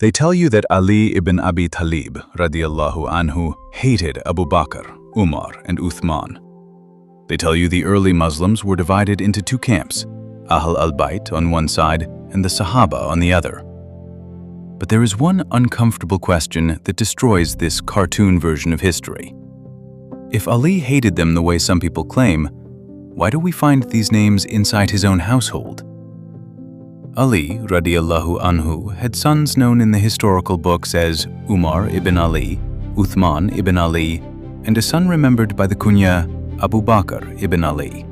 They tell you that Ali ibn Abi Talib radiallahu anhu hated Abu Bakr, Umar, and Uthman. They tell you the early Muslims were divided into two camps, Ahl al-Bayt on one side and the Sahaba on the other. But there is one uncomfortable question that destroys this cartoon version of history. If Ali hated them the way some people claim, why do we find these names inside his own household? Ali radiallahu anhu had sons known in the historical books as Umar ibn Ali, Uthman ibn Ali, and a son remembered by the kunya Abu Bakr ibn Ali.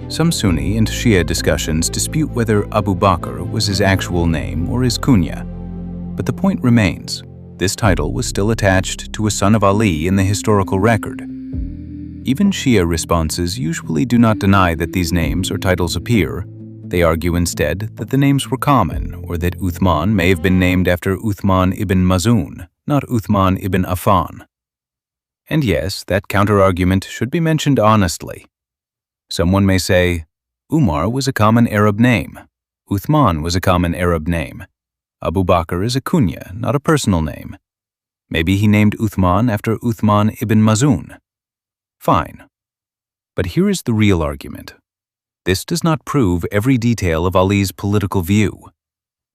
Some Sunni and Shia discussions dispute whether Abu Bakr was his actual name or his kunya, but the point remains, this title was still attached to a son of Ali in the historical record. Even Shia responses usually do not deny that these names or titles appear. They argue instead that the names were common, or that Uthman may have been named after Uthman ibn Mazun, not Uthman ibn Affan. And yes, that counter-argument should be mentioned honestly. Someone may say, Umar was a common Arab name. Uthman was a common Arab name. Abu Bakr is a kunya, not a personal name. Maybe he named Uthman after Uthman ibn Mazun. Fine. But here is the real argument. This does not prove every detail of Ali's political view.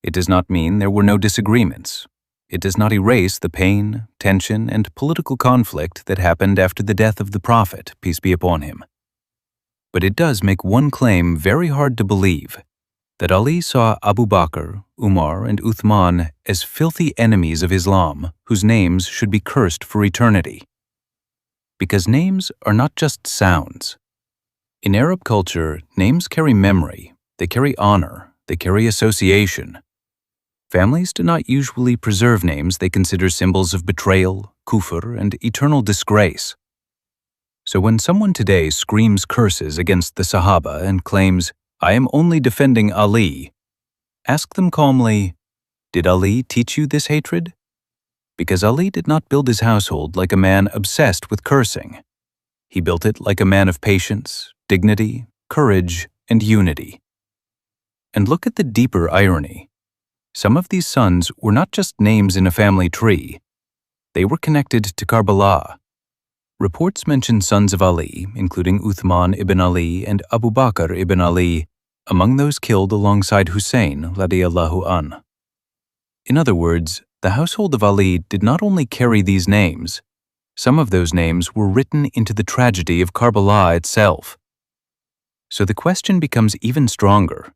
It does not mean there were no disagreements. It does not erase the pain, tension, and political conflict that happened after the death of the Prophet, peace be upon him. But it does make one claim very hard to believe, that Ali saw Abu Bakr, Umar, and Uthman as filthy enemies of Islam whose names should be cursed for eternity. Because names are not just sounds. In Arab culture, names carry memory, they carry honor, they carry association. Families do not usually preserve names they consider symbols of betrayal, kufr, and eternal disgrace. So when someone today screams curses against the Sahaba and claims, I am only defending Ali, ask them calmly, did Ali teach you this hatred? Because Ali did not build his household like a man obsessed with cursing. He built it like a man of patience, dignity, courage, and unity. And look at the deeper irony. Some of these sons were not just names in a family tree. They were connected to Karbala. Reports mention sons of Ali, including Uthman ibn Ali and Abu Bakr ibn Ali, among those killed alongside Hussein radiallahu an. In other words, the household of Ali did not only carry these names, some of those names were written into the tragedy of Karbala itself. So the question becomes even stronger.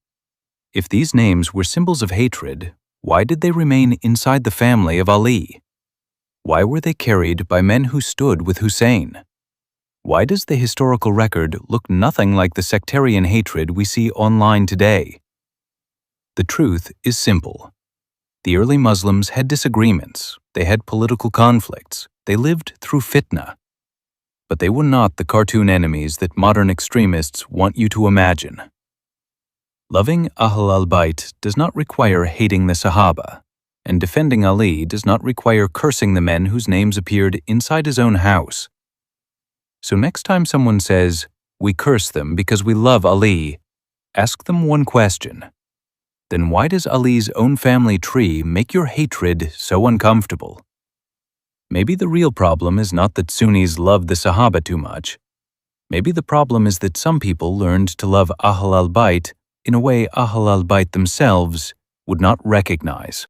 If these names were symbols of hatred, why did they remain inside the family of Ali? Why were they carried by men who stood with Hussein? Why does the historical record look nothing like the sectarian hatred we see online today? The truth is simple. The early Muslims had disagreements, they had political conflicts, they lived through fitna. But they were not the cartoon enemies that modern extremists want you to imagine. Loving Ahl al-Bayt does not require hating the Sahaba, and defending Ali does not require cursing the men whose names appeared inside his own house. So next time someone says, we curse them because we love Ali, ask them one question. Then why does Ali's own family tree make your hatred so uncomfortable? Maybe the real problem is not that Sunnis love the Sahaba too much. Maybe the problem is that some people learned to love Ahl al-Bayt in a way Ahl al-Bayt themselves would not recognize.